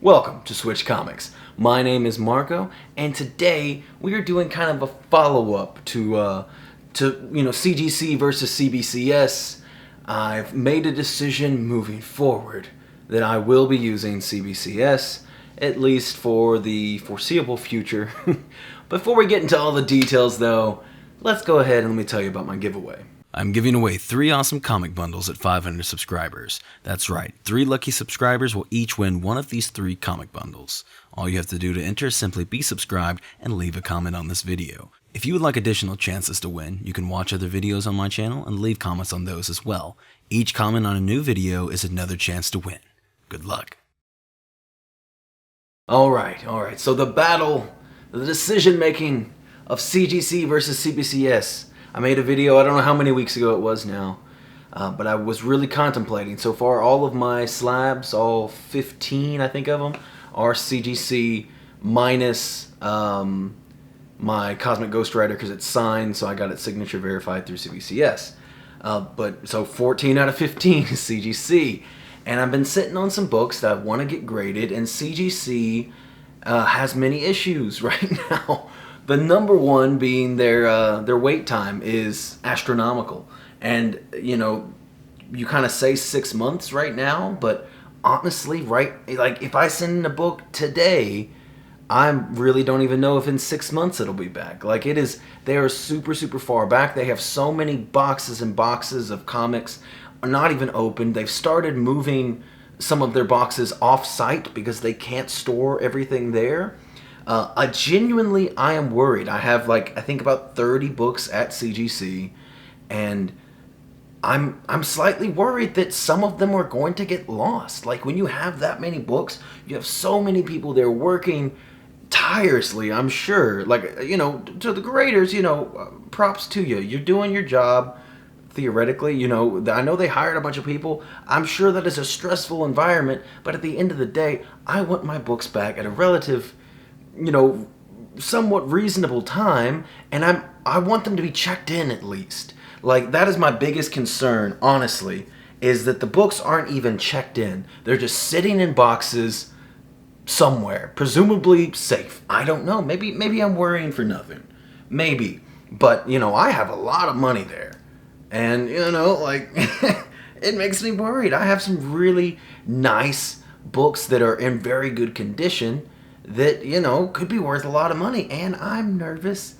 Welcome to Switch Comics. My name is Marco, and today we are doing kind of a follow-up to CGC versus CBCS. I've made a decision moving forward that I will be using CBCS, at least for the foreseeable future. Before we get into all the details, though, let's go ahead and let me tell you about my giveaway. I'm giving away 3 awesome comic bundles at 500 subscribers. That's right, 3 lucky subscribers will each win one of these 3 comic bundles. All you have to do to enter is simply be subscribed and leave a comment on this video. If you would like additional chances to win, you can watch other videos on my channel and leave comments on those as well. Each comment on a new video is another chance to win. Good luck. Alright, so the decision making of CGC versus CBCS. I made a video, I don't know how many weeks ago it was now, but I was really contemplating. So far, all of my slabs, all 15, I think of them, are CGC minus my Cosmic Ghost Rider because it's signed, so I got it signature verified through CBCS. So 14 out of 15 is CGC. And I've been sitting on some books that I want to get graded, and CGC has many issues right now. The number one being their wait time is astronomical. And, you kind of say 6 months right now, but honestly, if I send in a book today, I really don't even know if in 6 months it'll be back. They are super, super far back. They have so many boxes and boxes of comics are not even open. They've started moving some of their boxes off-site because they can't store everything there. I am worried. I have I think about 30 books at CGC, and I'm slightly worried that some of them are going to get lost. When you have that many books, you have so many people there working tirelessly, I'm sure. To the graders, props to you. You're doing your job, theoretically. I know they hired a bunch of people. I'm sure that is a stressful environment, but at the end of the day, I want my books back at a relative somewhat reasonable time, and I want them to be checked in at least. That is my biggest concern, honestly, is that the books aren't even checked in. They're just sitting in boxes somewhere, presumably safe. I don't know. Maybe I'm worrying for nothing. Maybe. But, I have a lot of money there. And, it makes me worried. I have some really nice books that are in very good condition that, could be worth a lot of money, and I'm nervous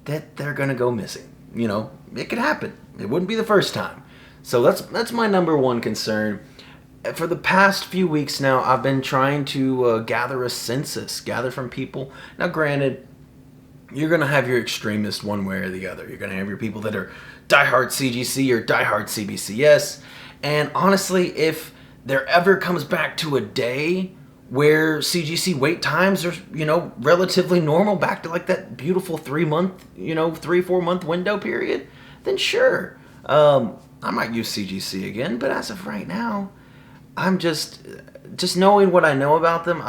that they're gonna go missing. It could happen. It wouldn't be the first time. So that's my number one concern. For the past few weeks now, I've been trying to gather a census, gather from people. Now, granted, you're gonna have your extremists one way or the other. You're gonna have your people that are diehard CGC or diehard CBCS, and honestly, if there ever comes back to a day where CGC wait times are, relatively normal, back to that beautiful 3-4 month window period, then sure, I might use CGC again. But as of right now, I'm just knowing what I know about them,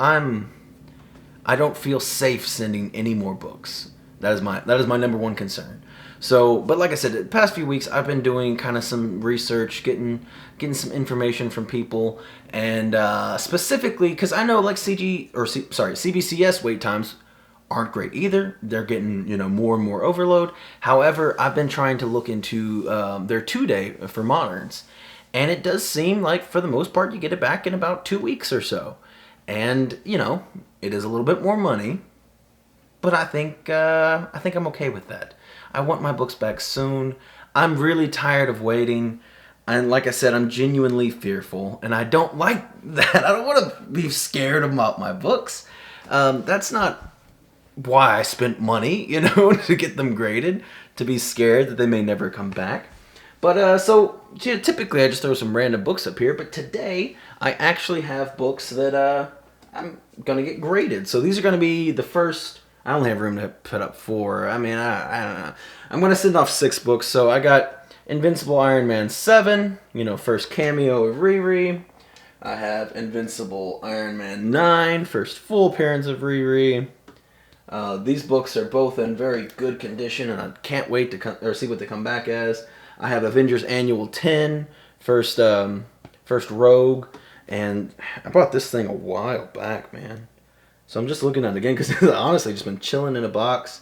I don't feel safe sending any more books. That is my number one concern. So, but like I said, the past few weeks I've been doing kind of some research, getting some information from people, and specifically because I know CBCS wait times aren't great either. They're getting more and more overload. However, I've been trying to look into their 2-day for moderns, and it does seem like for the most part you get it back in about 2 weeks or so, and it is a little bit more money, but I think I'm okay with that. I want my books back soon. I'm really tired of waiting. And like I said, I'm genuinely fearful. And I don't like that. I don't want to be scared about my books. That's not why I spent money, to get them graded. To be scared that they may never come back. But typically I just throw some random books up here. But today I actually have books that I'm going to get graded. So these are going to be the first... I only have room to put up 4. I mean, I don't know. I'm going to send off 6 books. So I got Invincible Iron Man 7, first cameo of Riri. I have Invincible Iron Man 9, first full appearance of Riri. These books are both in very good condition, and I can't wait to see what they come back as. I have Avengers Annual 10, first Rogue, And I bought this thing a while back, man. So I'm just looking at it again because it's honestly just been chilling in a box.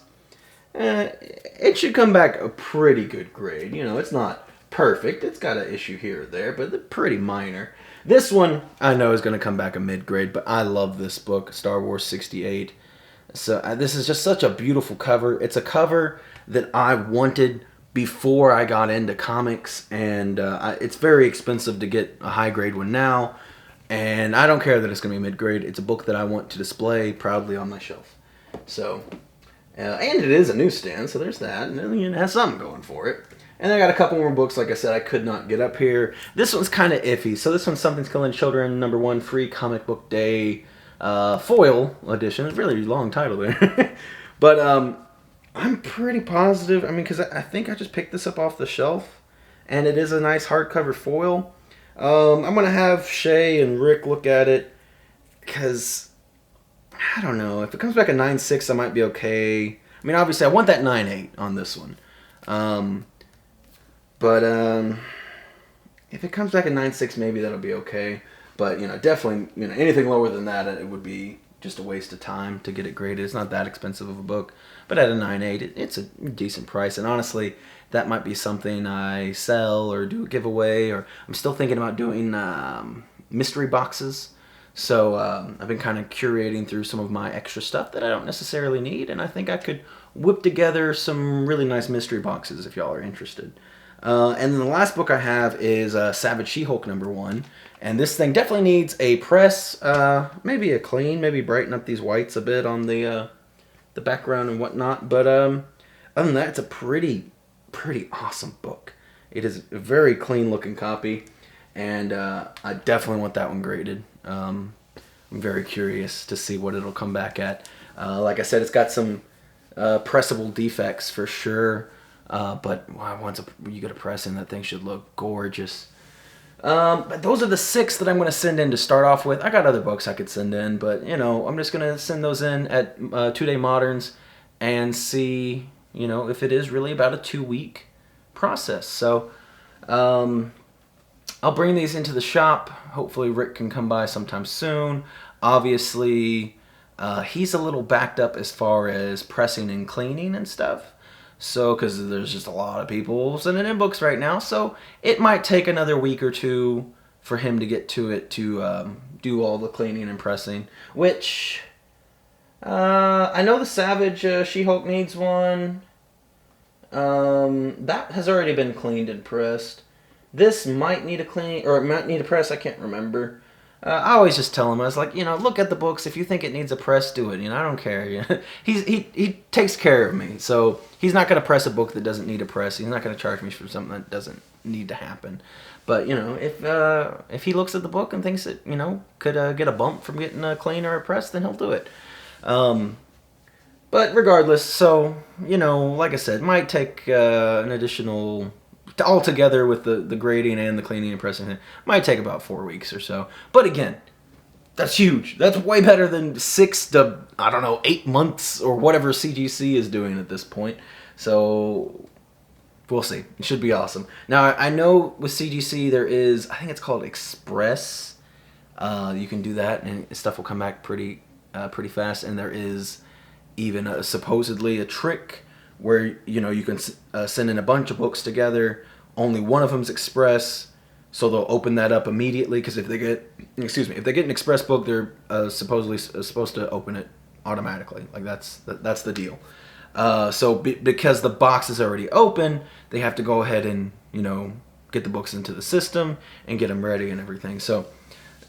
It should come back a pretty good grade. You know, it's not perfect. It's got an issue here or there, but they're pretty minor. This one I know is going to come back a mid-grade, but I love this book, Star Wars 68. So this is just such a beautiful cover. It's a cover that I wanted before I got into comics, and it's very expensive to get a high-grade one now. And I don't care that it's going to be mid-grade. It's a book that I want to display proudly on my shelf. So, and it is a newsstand, so there's that. And it has something going for it. And I got a couple more books, like I said, I could not get up here. This one's kind of iffy. So this one's Something's Killing Children, #1, free comic book day, foil edition. It's a really long title there. But I'm pretty positive. I mean, because I think I just picked this up off the shelf. And it is a nice hardcover foil. I'm going to have Shay and Rick look at it. Because, I don't know. If it comes back a 9.6, I might be okay. I mean, obviously, I want that 9.8 on this one. But if it comes back at 9.6, maybe that'll be okay. But, definitely, anything lower than that, it would be just a waste of time to get it graded. It's not that expensive of a book. But at a 9.8, it's a decent price. And honestly, that might be something I sell or do a giveaway. Or I'm still thinking about doing mystery boxes. So I've been kind of curating through some of my extra stuff that I don't necessarily need. And I think I could whip together some really nice mystery boxes if y'all are interested. And then the last book I have is Savage She-Hulk #1. And this thing definitely needs a press, maybe a clean, maybe brighten up these whites a bit on the background and whatnot. But other than that, it's a pretty awesome book. It is a very clean looking copy. And I definitely want that one graded. I'm very curious to see what it'll come back at. Like I said, it's got some pressable defects for sure. But once you get a press in, that thing should look gorgeous. But those are the 6 that I'm going to send in to start off with. I got other books I could send in, but, I'm just going to send those in at 2-Day Moderns and see, if it is really about a 2-week process. So, I'll bring these into the shop. Hopefully Rick can come by sometime soon. Obviously, he's a little backed up as far as pressing and cleaning and stuff. So, because there's just a lot of people sending in books right now. So, it might take another week or 2 for him to get to it to do all the cleaning and pressing. Which, I know the Savage She-Hulk needs one. That has already been cleaned and pressed. This might need a clean, or it might need a press, I can't remember. I always just tell him, I was like, look at the books. If you think it needs a press, do it. I don't care. He takes care of me. So he's not going to press a book that doesn't need a press. He's not going to charge me for something that doesn't need to happen. But, if he looks at the book and thinks it, could get a bump from getting a clean or a press, then he'll do it. But regardless, so, like I said, might take an additional... Altogether with the grading and the cleaning and pressing, it might take about 4 weeks or so. But again, that's huge. That's way better than 6 to, 8 months or whatever CGC is doing at this point. So we'll see. It should be awesome. Now, I know with CGC there is, I think it's called Express. You can do that and stuff will come back pretty fast. And there is even supposedly a trick where you can send in a bunch of books together. Only one of them's Express, so they'll open that up immediately. Because if they get an Express book, they're supposedly supposed to open it automatically. Like that's the deal. Because the box is already open, they have to go ahead and get the books into the system and get them ready and everything. So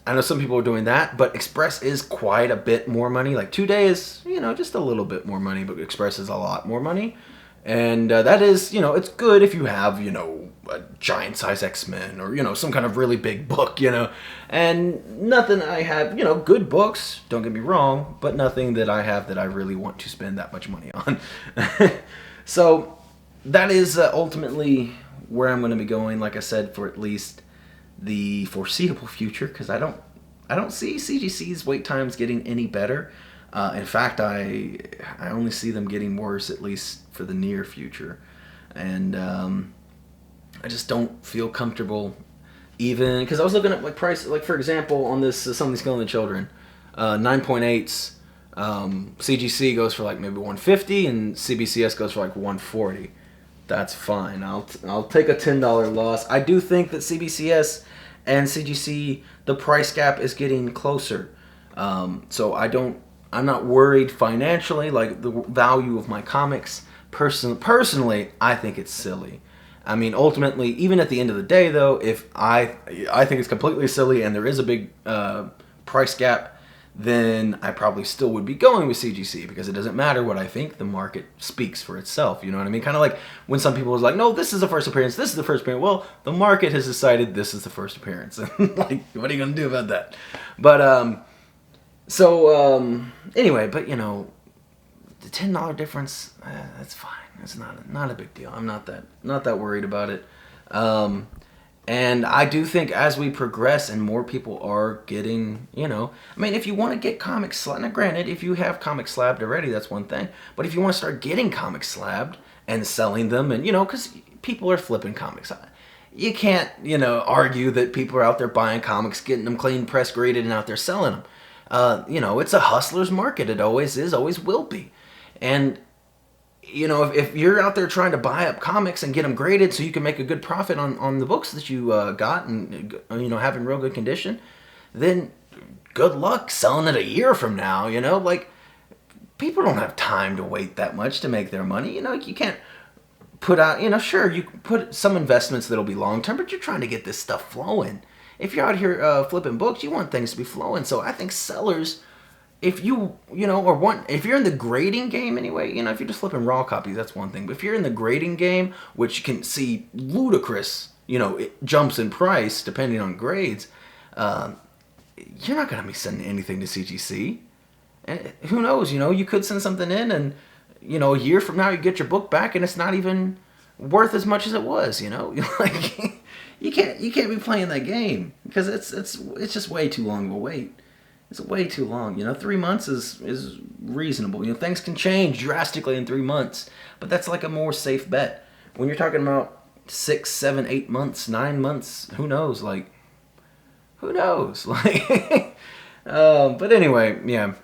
I know some people are doing that, but Express is quite a bit more money. Like 2 days, just a little bit more money, but Express is a lot more money. And that is, it's good if you have, a giant size X-Men or, some kind of really big book, And nothing I have, good books, don't get me wrong, but nothing that I have that I really want to spend that much money on. So that is ultimately where I'm going to be going, like I said, for at least the foreseeable future, because I don't see CGC's wait times getting any better. In fact, I only see them getting worse, at least for the near future. And I just don't feel comfortable even because I was looking at like price, like for example, on this Something's Killing the Children, 9.8s. CGC goes for like maybe 150, and CBCS goes for like 140. That's fine. I'll take a $10 loss. I do think that CBCS and CGC, the price gap is getting closer. So I'm not worried financially, like the value of my comics. Personally, I think it's silly. I mean, ultimately, even at the end of the day, though, if I think it's completely silly and there is a big price gap, then I probably still would be going with CGC, because it doesn't matter what I think. The market speaks for itself. You know what I mean? Kind of like when some people was like, no, this is the first appearance. This is the first appearance. Well, the market has decided this is the first appearance. Like, what are you going to do about that? But, anyway, but, you know, the $10 difference, that's fine. It's not a big deal. I'm not that worried about it. And I do think as we progress and more people are getting, you know, I mean, if you want to get comics slabbed, now granted, if you have comics slabbed already, that's one thing. But if you want to start getting comics slabbed and selling them, and, you know, because people are flipping comics. You can't, you know, argue that people are out there buying comics, getting them clean, press graded, and out there selling them. You know, it's a hustler's market. It always is, always will be. And you know, if you're out there trying to buy up comics and get them graded so you can make a good profit on the books that you got and, you know, have in real good condition, then good luck selling it a year from now, you know? Like, people don't have time to wait that much to make their money. You know, you can't put out, you know, sure, you put some investments that'll be long-term, but you're trying to get this stuff flowing. If you're out here flipping books, you want things to be flowing. So I think sellers, if you know, if you're in the grading game anyway, you know, if you're just flipping raw copies, that's one thing. But if you're in the grading game, which you can see ludicrous, you know, it jumps in price depending on grades, you're not going to be sending anything to CGC. And who knows, you know, you could send something in and, you know, a year from now you get your book back and it's not even worth as much as it was, you know? Like, you can't be playing that game, because it's just way too long of a wait. It's way too long. You know, 3 months is reasonable. You know, things can change drastically in 3 months, but that's like a more safe bet. When you're talking about 6, 7, 8 months, 9 months, who knows? Like, who knows? Like, but anyway, yeah,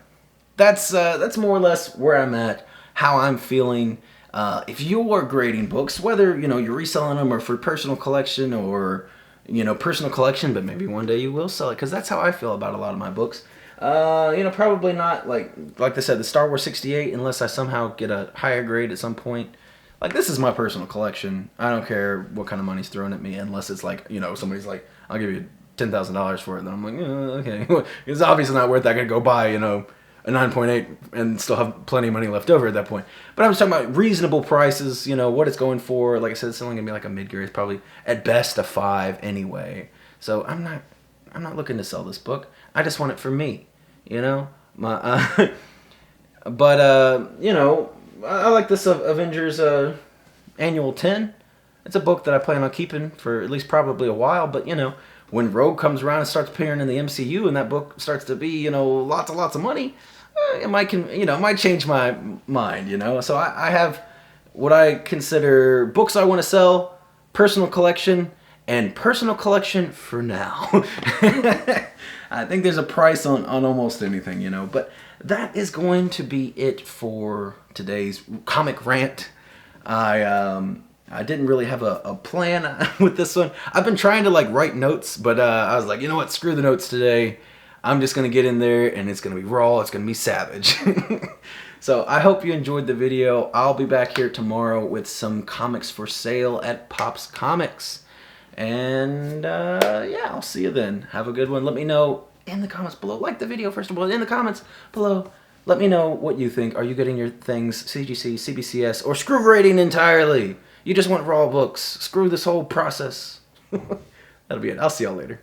that's more or less where I'm at, how I'm feeling. If you are grading books, whether, you know, you're reselling them or for personal collection or, you know, personal collection, but maybe one day you will sell it, because that's how I feel about a lot of my books. You know, probably not, like I said, the Star Wars 68, unless I somehow get a higher grade at some point. Like, this is my personal collection. I don't care what kind of money's thrown at me, unless it's like, you know, somebody's like, I'll give you $10,000 for it. Then I'm like, okay. It's obviously not worth that. I could go buy, you know, a 9.8 and still have plenty of money left over at that point. But I was talking about reasonable prices, you know, what it's going for. Like I said, it's only going to be like a mid-grade. It's probably at best a 5 anyway. So I'm not looking to sell this book. I just want it for me, you know? But, you know, I like this Avengers Annual 10. It's a book that I plan on keeping for at least probably a while. But, you know, when Rogue comes around and starts appearing in the MCU and that book starts to be, you know, lots of money, it might change my mind, you know? So I have what I consider books I want to sell, personal collection, and personal collection for now. I think there's a price on almost anything, you know? But that is going to be it for today's comic rant. I didn't really have a plan with this one. I've been trying to, like, write notes, but I was like, you know what, screw the notes today. I'm just going to get in there, and it's going to be raw. It's going to be savage. So I hope you enjoyed the video. I'll be back here tomorrow with some comics for sale at Pops Comics. And, yeah, I'll see you then. Have a good one. Let me know in the comments below. Like the video, first of all, in the comments below. Let me know what you think. Are you getting your things CGC, CBCS, or screw grading entirely? You just want raw books. Screw this whole process. That'll be it. I'll see y'all later.